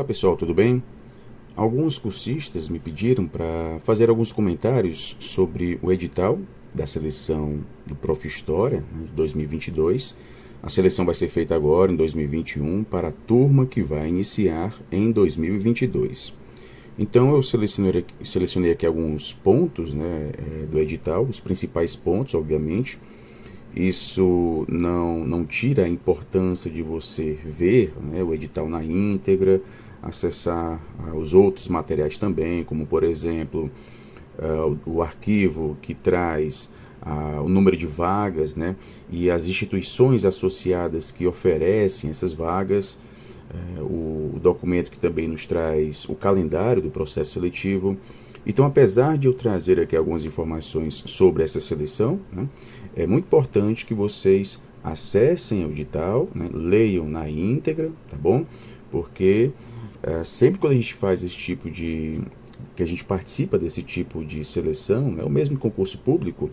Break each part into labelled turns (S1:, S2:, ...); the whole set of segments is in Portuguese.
S1: Olá pessoal, tudo bem? Alguns cursistas me pediram para fazer alguns comentários sobre o edital da seleção do Prof. História, né, de 2022. A seleção vai ser feita agora, em 2021, para a turma que vai iniciar em 2022. Então eu selecionei aqui alguns pontos, né, do edital, os principais pontos, obviamente. Isso não tira a importância de você ver, né, o edital na íntegra, acessar os outros materiais também, como por exemplo o arquivo que traz o número de vagas, né, e as instituições associadas que oferecem essas vagas, o documento que também nos traz o calendário do processo seletivo. Então, apesar de eu trazer aqui algumas informações sobre essa seleção, né, é muito importante que vocês acessem o edital, né, leiam na íntegra, tá bom? Porque sempre quando a gente faz esse tipo de... que a gente participa desse tipo de seleção, né, o mesmo concurso público,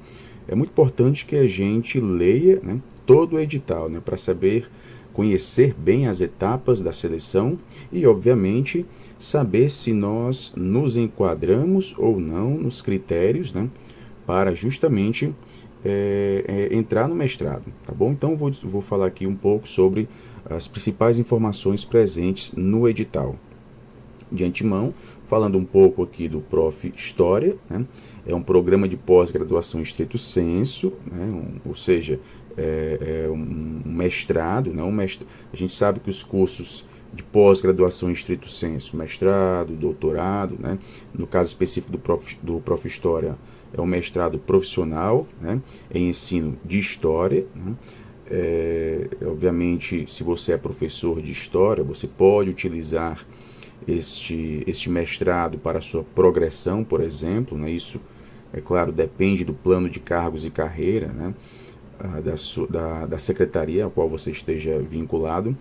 S1: é muito importante que a gente leia, né, todo o edital, né, para saber conhecer bem as etapas da seleção e, obviamente, saber se nós nos enquadramos ou não nos critérios, né, para justamente entrar no mestrado, tá bom? Então vou falar aqui um pouco sobre as principais informações presentes no edital. De antemão, falando um pouco aqui do Prof. História, né? É um programa de pós-graduação em estrito sensu, né? Ou seja, um mestrado, né? A gente sabe que os cursos de pós-graduação em estrito sensu, mestrado, doutorado, né? No caso específico do Prof. História, é um mestrado profissional, né? Em ensino de História, né? Obviamente, se você é professor de História, você pode utilizar este mestrado para a sua progressão, por exemplo, né? Isso, é claro, depende do plano de cargos e carreira, né? Da secretaria a qual você esteja vinculado.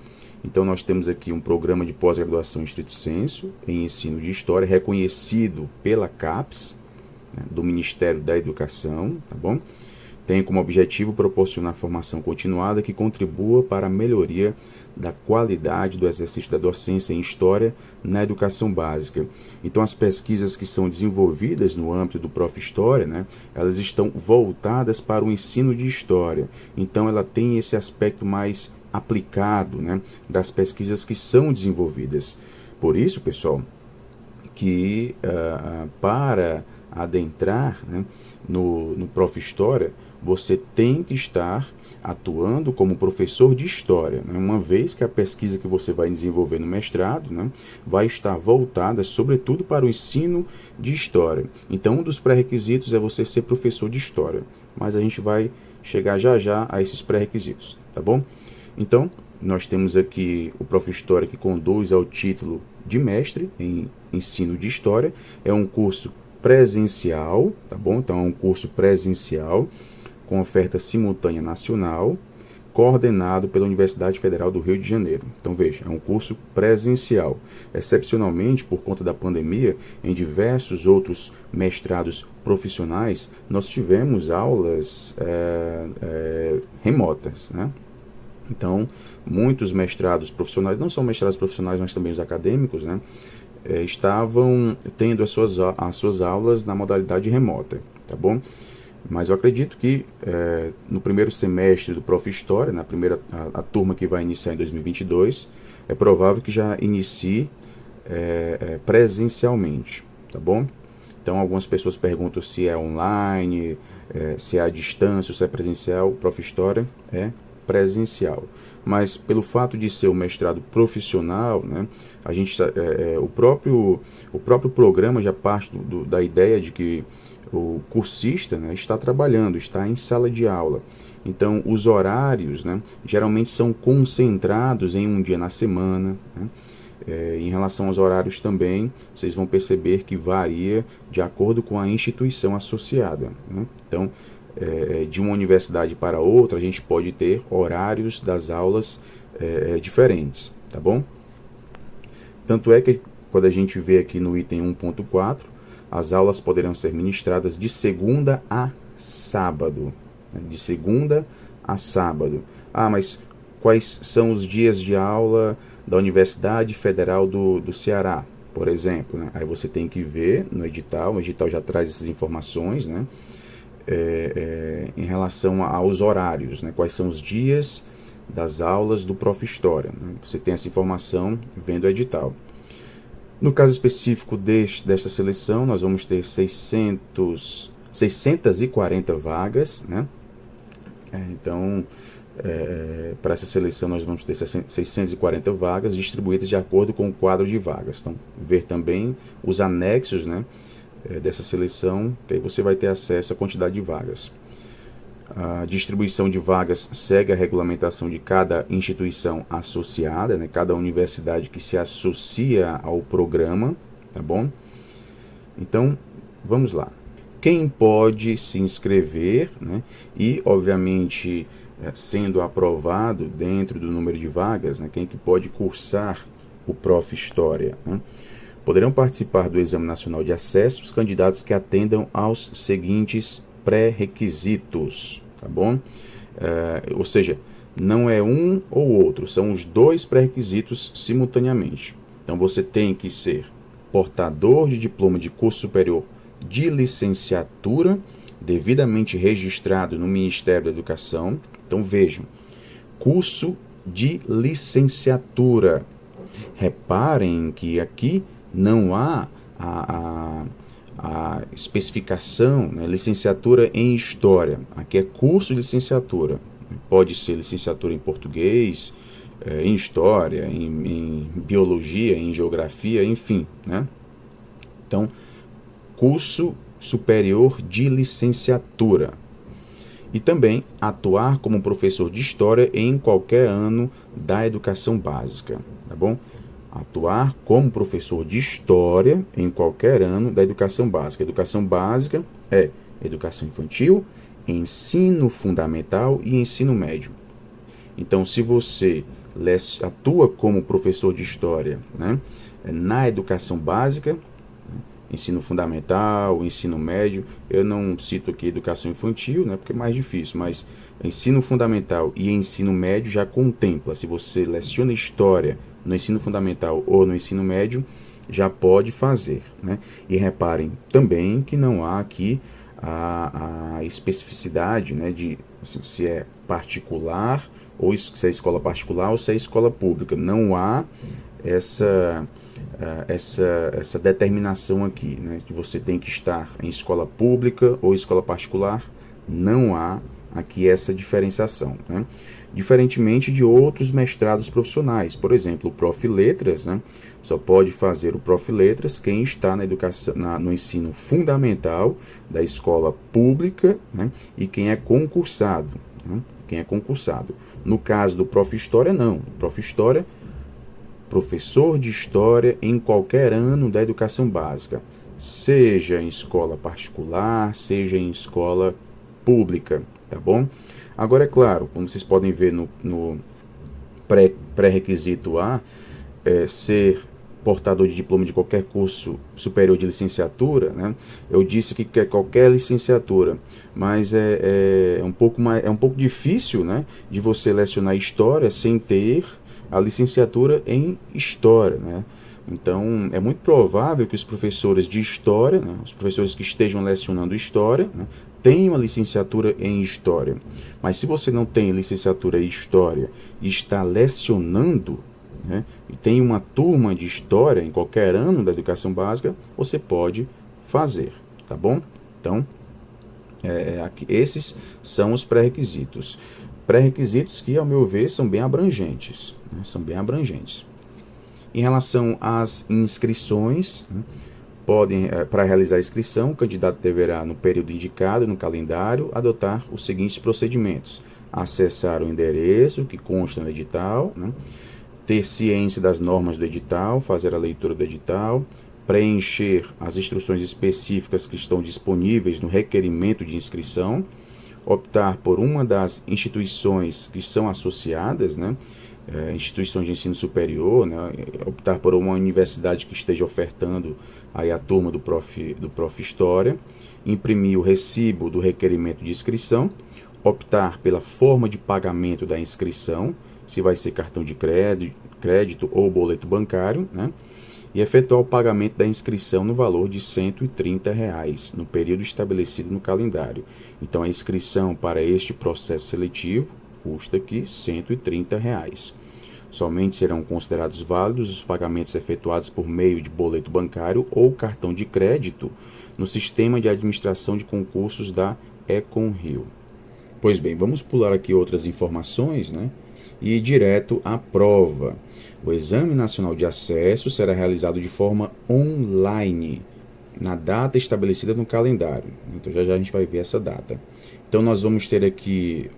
S1: Então nós temos aqui um programa de pós-graduação em estrito sensu, em ensino de História, reconhecido pela CAPES, né, do Ministério da Educação, tá bom? Tem como objetivo proporcionar formação continuada que contribua para a melhoria da qualidade do exercício da docência em História na educação básica. Então, as pesquisas que são desenvolvidas no âmbito do Prof. História, né, elas estão voltadas para o ensino de História. Então, ela tem esse aspecto mais aplicado, né, das pesquisas que são desenvolvidas. Por isso, pessoal, que para adentrar, né, no Prof. História, você tem que estar atuando como professor de História, né? Uma vez que a pesquisa que você vai desenvolver no mestrado, né, vai estar voltada sobretudo para o ensino de História. Então, um dos pré-requisitos é você ser professor de História, mas a gente vai chegar já já a esses pré-requisitos, tá bom? Então, nós temos aqui o Prof. História que conduz ao título de mestre em ensino de História. É um curso presencial, tá bom? Então, é um curso presencial com oferta simultânea nacional, coordenado pela Universidade Federal do Rio de Janeiro. Então, veja, é um curso presencial. Excepcionalmente, por conta da pandemia, em diversos outros mestrados profissionais, nós tivemos aulas remotas, né? Então, muitos mestrados profissionais, não só mestrados profissionais, mas também os acadêmicos, né, estavam tendo as suas aulas na modalidade remota, tá bom? Mas eu acredito que no primeiro semestre do Prof. História, na primeira a turma que vai iniciar em 2022, é provável que já inicie presencialmente, tá bom? Então, algumas pessoas perguntam se é online, se é à distância, se é presencial. O Prof. História é presencial. Mas pelo fato de ser um mestrado profissional, né, a gente, o próprio programa já parte da ideia de que o cursista, né, está trabalhando, está em sala de aula. Então, os horários, né, geralmente são concentrados em um dia na semana, né? Em relação aos horários também, vocês vão perceber que varia de acordo com a instituição associada, né? Então, de uma universidade para outra, a gente pode ter horários das aulas diferentes, tá bom? Tanto é que quando a gente vê aqui no item 1.4, as aulas poderão ser ministradas de segunda a sábado, né? De segunda a sábado. Ah, mas quais são os dias de aula da Universidade Federal do Ceará, por exemplo, né? Aí você tem que ver no edital, o edital já traz essas informações, né? Em relação aos horários, né? Quais são os dias das aulas do Prof. História, né? Você tem essa informação vendo o edital. No caso específico desta seleção, nós vamos ter 640 vagas, né? Então, para essa seleção nós vamos ter 640 vagas distribuídas de acordo com o quadro de vagas. Então, ver também os anexos, né, dessa seleção, que aí você vai ter acesso à quantidade de vagas. A distribuição de vagas segue a regulamentação de cada instituição associada, né, cada universidade que se associa ao programa, tá bom? Então, vamos lá. Quem pode se inscrever, né, e, obviamente, sendo aprovado dentro do número de vagas, né, quem que pode cursar o Prof. História, né? Poderão participar do Exame Nacional de Acesso os candidatos que atendam aos seguintes pré-requisitos, tá bom? Ou seja, não é um ou outro, são os dois pré-requisitos simultaneamente. Então você tem que ser portador de diploma de curso superior de licenciatura, devidamente registrado no Ministério da Educação. Então vejam, curso de licenciatura. Reparem que aqui não há a especificação, né, licenciatura em História. Aqui é curso de licenciatura. Pode ser licenciatura em Português, em História, em Biologia, em Geografia, enfim, né? Então, curso superior de licenciatura. E também atuar como professor de História em qualquer ano da educação básica, tá bom? Atuar como professor de História em qualquer ano da educação básica. Educação básica é educação infantil, ensino fundamental e ensino médio. Então, se você atua como professor de História, né, na educação básica, ensino fundamental, ensino médio, eu não cito aqui educação infantil, né, porque é mais difícil, mas ensino fundamental e ensino médio já contempla. Se você leciona História no ensino fundamental ou no ensino médio, já pode fazer, né? E reparem também que não há aqui a especificidade, né, de se é particular ou se é escola particular ou se é escola pública. Não há essa determinação aqui, né, que você tem que estar em escola pública ou escola particular. Não há aqui essa diferenciação, né? Diferentemente de outros mestrados profissionais. Por exemplo, o Prof. Letras, né, só pode fazer o Prof. Letras quem está na educação, no ensino fundamental da escola pública, né, e quem é concursado, né, quem é concursado. No caso do Prof. História, não. O Prof. História, professor de História em qualquer ano da educação básica, seja em escola particular, seja em escola pública, tá bom? Agora, é claro, como vocês podem ver no pré-requisito A, ser portador de diploma de qualquer curso superior de licenciatura, né? Eu disse que é qualquer licenciatura, mas é um pouco difícil, né, de você lecionar História sem ter a licenciatura em História, né? Então, é muito provável que os professores de História, né, os professores que estejam lecionando História, né, tenham a licenciatura em História. Mas se você não tem licenciatura em História e está lecionando, né, e tem uma turma de História em qualquer ano da educação básica, você pode fazer, tá bom? Então, esses são os pré-requisitos. Pré-requisitos que, ao meu ver, são bem abrangentes, né, são bem abrangentes. Em relação às inscrições, né, para realizar a inscrição, o candidato deverá, no período indicado no calendário, adotar os seguintes procedimentos: acessar o endereço que consta no edital, né, ter ciência das normas do edital, fazer a leitura do edital, preencher as instruções específicas que estão disponíveis no requerimento de inscrição, optar por uma das instituições que são associadas, né, instituições de ensino superior, né, optar por uma universidade que esteja ofertando aí a turma do Prof. História, imprimir o recibo do requerimento de inscrição, optar pela forma de pagamento da inscrição, se vai ser cartão de crédito ou boleto bancário, né? E efetuar o pagamento da inscrição no valor de R$ 130 no período estabelecido no calendário. Então, a inscrição para este processo seletivo custa aqui R$ 130. Somente serão considerados válidos os pagamentos efetuados por meio de boleto bancário ou cartão de crédito no sistema de administração de concursos da EconRio. Pois bem, vamos pular aqui outras informações, né? E ir direto à prova. O Exame Nacional de Acesso será realizado de forma online, na data estabelecida no calendário. Então já a gente vai ver essa data. Então nós vamos ter aqui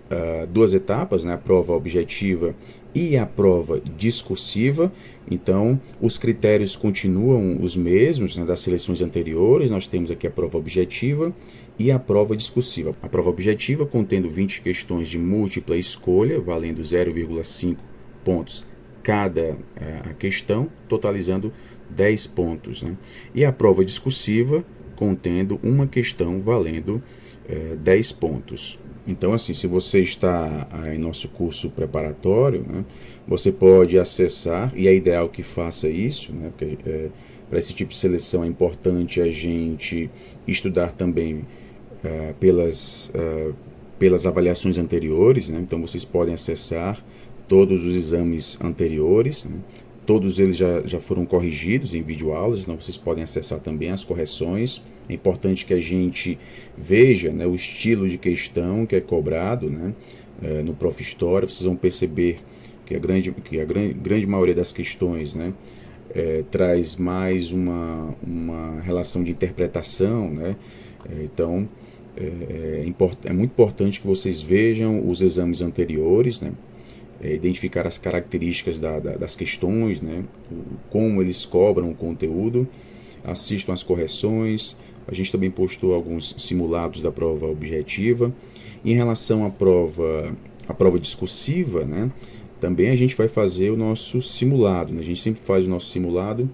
S1: duas etapas, né? A prova objetiva e a prova discursiva. Então os critérios continuam os mesmos, né, das seleções anteriores. Nós temos aqui a prova objetiva e a prova discursiva. A prova objetiva contendo 20 questões de múltipla escolha, valendo 0,5 pontos cada questão, totalizando 10 pontos. Né? E a prova discursiva contendo uma questão valendo 10 pontos. Então, assim, se você está em nosso curso preparatório, né, você pode acessar, e é ideal que faça isso, né, porque para esse tipo de seleção é importante a gente estudar também pelas avaliações anteriores, né, então vocês podem acessar todos os exames anteriores, né, todos eles já foram corrigidos em videoaulas, então vocês podem acessar também as correções. É importante que a gente veja, né, o estilo de questão que é cobrado, né, no Prof. História. Vocês vão perceber que a grande maioria das questões, né, traz mais uma relação de interpretação. Né, então, é muito importante que vocês vejam os exames anteriores, né, identificar as características das questões, né, como eles cobram o conteúdo, assistam às correções. A gente também postou alguns simulados da prova objetiva. Em relação à prova discursiva, né, também a gente vai fazer o nosso simulado. Né? A gente sempre faz o nosso simulado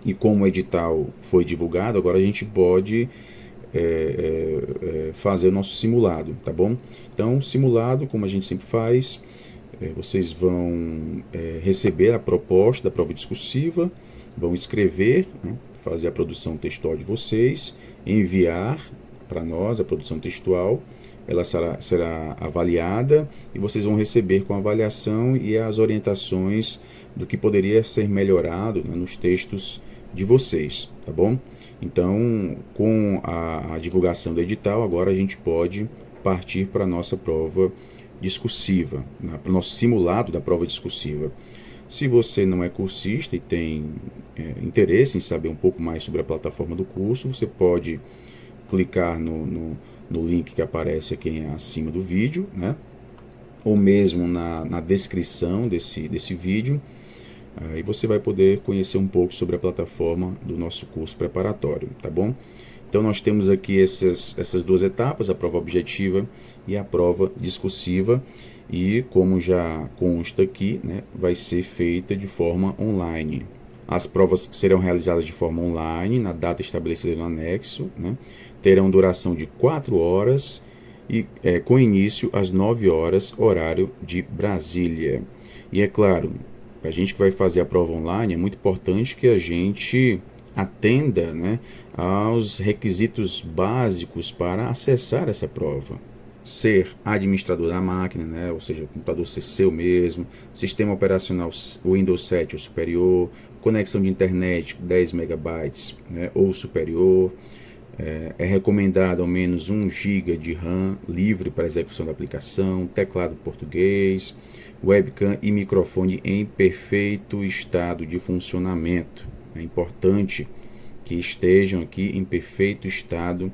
S1: e como o edital foi divulgado, agora a gente pode fazer o nosso simulado, tá bom? Então, simulado, como a gente sempre faz, vocês vão receber a proposta da prova discursiva, vão escrever, né, fazer a produção textual de vocês, enviar para nós a produção textual, ela será avaliada e vocês vão receber com a avaliação e as orientações do que poderia ser melhorado, né, nos textos de vocês, tá bom? Então, com a divulgação do edital, agora a gente pode partir para a nossa prova discursiva, para o nosso simulado da prova discursiva. Se você não é cursista e tem interesse em saber um pouco mais sobre a plataforma do curso, você pode clicar no link que aparece aqui acima do vídeo, né? Ou mesmo na descrição desse vídeo, e você vai poder conhecer um pouco sobre a plataforma do nosso curso preparatório, tá bom? Então nós temos aqui essas duas etapas, a prova objetiva e a prova discursiva, e como já consta aqui, né, vai ser feita de forma online. As provas serão realizadas de forma online, na data estabelecida no anexo, né, terão duração de 4 horas e com início às 9 horas, horário de Brasília. E é claro, para a gente que vai fazer a prova online, é muito importante que a gente atenda, né, aos requisitos básicos para acessar essa prova. Ser administrador da máquina, né, ou seja, o computador ser seu mesmo, sistema operacional Windows 7 ou superior, conexão de internet 10 megabytes, né, ou superior. É recomendado ao menos 1 GB de RAM livre para execução da aplicação, teclado português, webcam e microfone em perfeito estado de funcionamento. É importante que estejam aqui em perfeito estado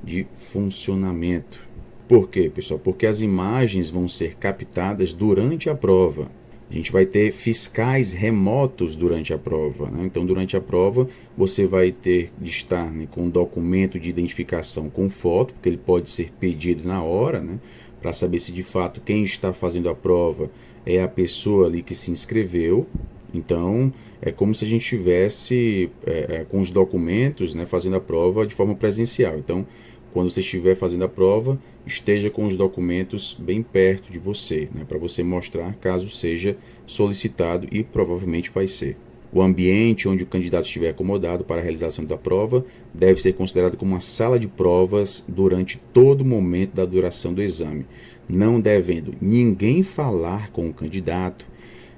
S1: de funcionamento. Por quê, pessoal? Porque as imagens vão ser captadas durante a prova. A gente vai ter fiscais remotos durante a prova, né? Então, durante a prova, você vai ter de estar, né, com um documento de identificação com foto, porque ele pode ser pedido na hora, né, para saber se de fato quem está fazendo a prova é a pessoa ali que se inscreveu. Então, é como se a gente estivesse com os documentos, né, fazendo a prova de forma presencial. Então, quando você estiver fazendo a prova, esteja com os documentos bem perto de você, né, para você mostrar caso seja solicitado, e provavelmente vai ser. O ambiente onde o candidato estiver acomodado para a realização da prova deve ser considerado como uma sala de provas durante todo o momento da duração do exame, não devendo ninguém falar com o candidato,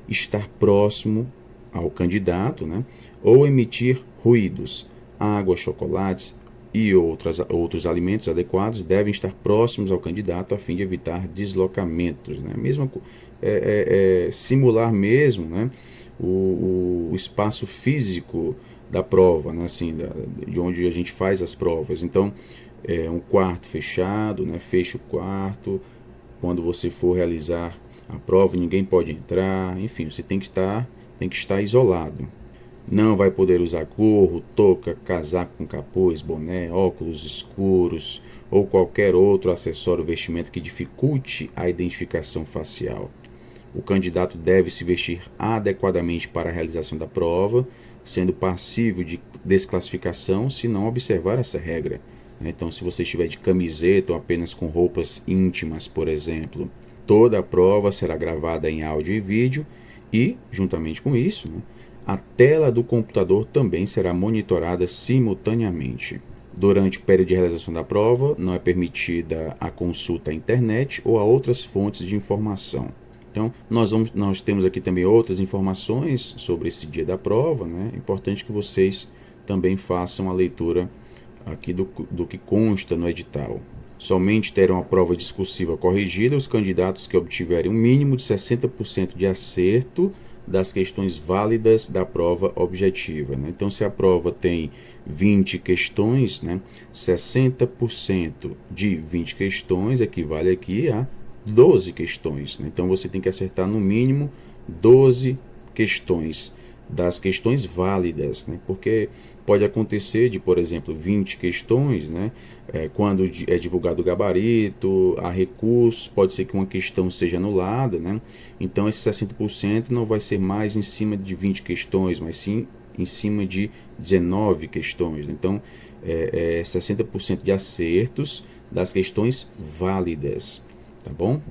S1: estar próximo ao candidato, né, ou emitir ruídos. Água, chocolates e outros alimentos adequados devem estar próximos ao candidato a fim de evitar deslocamentos, né? Mesmo simular mesmo, né, o espaço físico da prova, né, assim, de onde a gente faz as provas. Então, um quarto fechado, né, fecha o quarto. Quando você for realizar a prova, ninguém pode entrar. Enfim, você tem que estar isolado. Não vai poder usar gorro, touca, casaco com capuz, boné, óculos escuros ou qualquer outro acessório ou vestimenta que dificulte a identificação facial. O candidato deve se vestir adequadamente para a realização da prova, sendo passível de desclassificação se não observar essa regra. Então, se você estiver de camiseta ou apenas com roupas íntimas, por exemplo, toda a prova será gravada em áudio e vídeo e, juntamente com isso, né, a tela do computador também será monitorada simultaneamente. Durante o período de realização da prova, não é permitida a consulta à internet ou a outras fontes de informação. Então, nós temos aqui também outras informações sobre esse dia da prova, né? É importante que vocês também façam a leitura aqui do que consta no edital. Somente terão a prova discursiva corrigida os candidatos que obtiverem um mínimo de 60% de acerto das questões válidas da prova objetiva, né? Então, se a prova tem 20 questões, né, 60% de 20 questões equivale aqui a 12 questões, né? Então, você tem que acertar no mínimo 12 questões das questões válidas, né? Porque pode acontecer de, por exemplo, 20 questões, né? Quando é divulgado o gabarito, há recursos, pode ser que uma questão seja anulada, né? Então, esse 60% não vai ser mais em cima de 20 questões, mas sim em cima de 19 questões. Então, 60% de acertos das questões válidas, tá bom?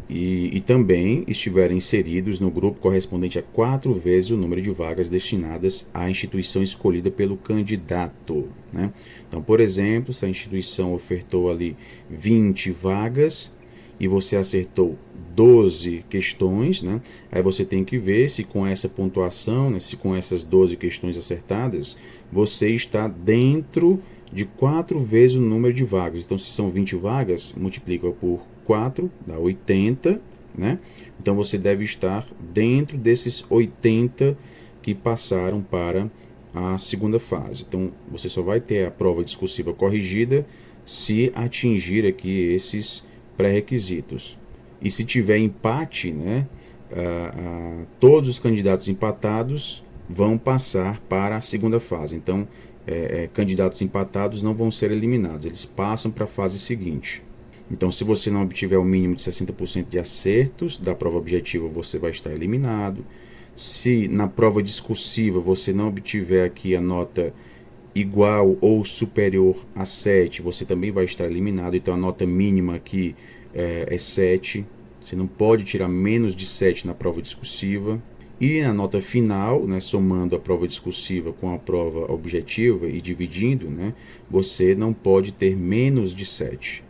S1: E também estiverem inseridos no grupo correspondente a 4 vezes o número de vagas destinadas à instituição escolhida pelo candidato, né? Então, por exemplo, se a instituição ofertou ali 20 vagas e você acertou 12 questões, né? Aí você tem que ver se com essa pontuação, né, se com essas 12 questões acertadas, você está dentro de 4 vezes o número de vagas. Então, se são 20 vagas, multiplica por 4, dá 80, né? Então, você deve estar dentro desses 80 que passaram para a segunda fase. Então, você só vai ter a prova discursiva corrigida se atingir aqui esses pré-requisitos. E se tiver empate, né, todos os candidatos empatados vão passar para a segunda fase. Então, candidatos empatados não vão ser eliminados, eles passam para a fase seguinte. Então, se você não obtiver o mínimo de 60% de acertos da prova objetiva, você vai estar eliminado. Se na prova discursiva você não obtiver aqui a nota igual ou superior a 7, você também vai estar eliminado. Então, a nota mínima aqui é 7. Você não pode tirar menos de 7 na prova discursiva. E na nota final, né, somando a prova discursiva com a prova objetiva e dividindo, né, você não pode ter menos de 7.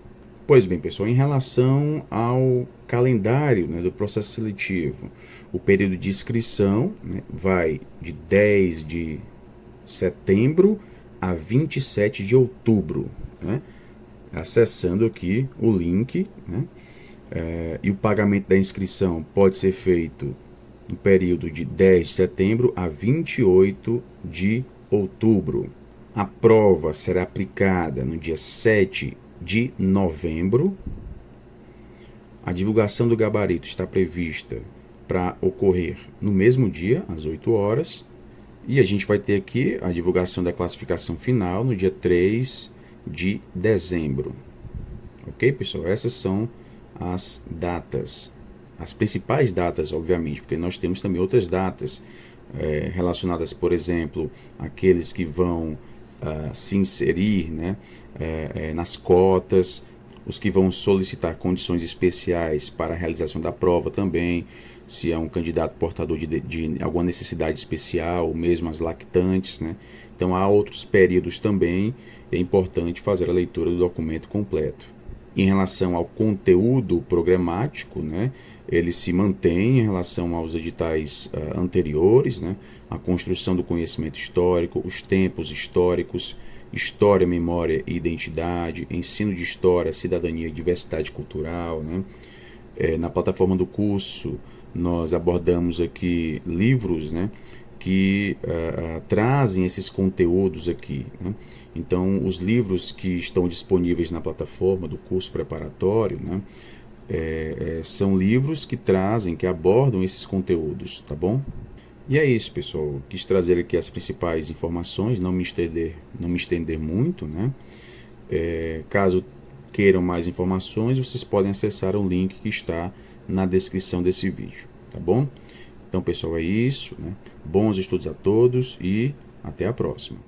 S1: Pois bem, pessoal, em relação ao calendário, né, do processo seletivo, o período de inscrição, né, vai de 10 de setembro a 27 de outubro, né, acessando aqui o link, né, e o pagamento da inscrição pode ser feito no período de 10 de setembro a 28 de outubro. A prova será aplicada no dia 7 de novembro. A divulgação do gabarito está prevista para ocorrer no mesmo dia, às 8 horas. E a gente vai ter aqui a divulgação da classificação final no dia 3 de dezembro. Ok, pessoal? Essas são as datas. As principais datas, obviamente, porque nós temos também outras datas relacionadas, por exemplo, àqueles que vão se inserir, né, nas cotas, os que vão solicitar condições especiais para a realização da prova também, se é um candidato portador de alguma necessidade especial, ou mesmo as lactantes, né? Então há outros períodos também, é importante fazer a leitura do documento completo. Em relação ao conteúdo programático, né, ele se mantém em relação aos editais anteriores, né, a construção do conhecimento histórico, os tempos históricos, história, memória e identidade, ensino de história, cidadania e diversidade cultural, né. Na plataforma do curso, nós abordamos aqui livros, né, que trazem esses conteúdos aqui, né? Então, os livros que estão disponíveis na plataforma do curso preparatório, né, são livros que trazem, que abordam esses conteúdos, tá bom? E é isso, pessoal. Quis trazer aqui as principais informações, não me estender muito, né? Caso queiram mais informações, vocês podem acessar o link que está na descrição desse vídeo, tá bom? Então, pessoal, é isso, né? Bons estudos a todos e até a próxima.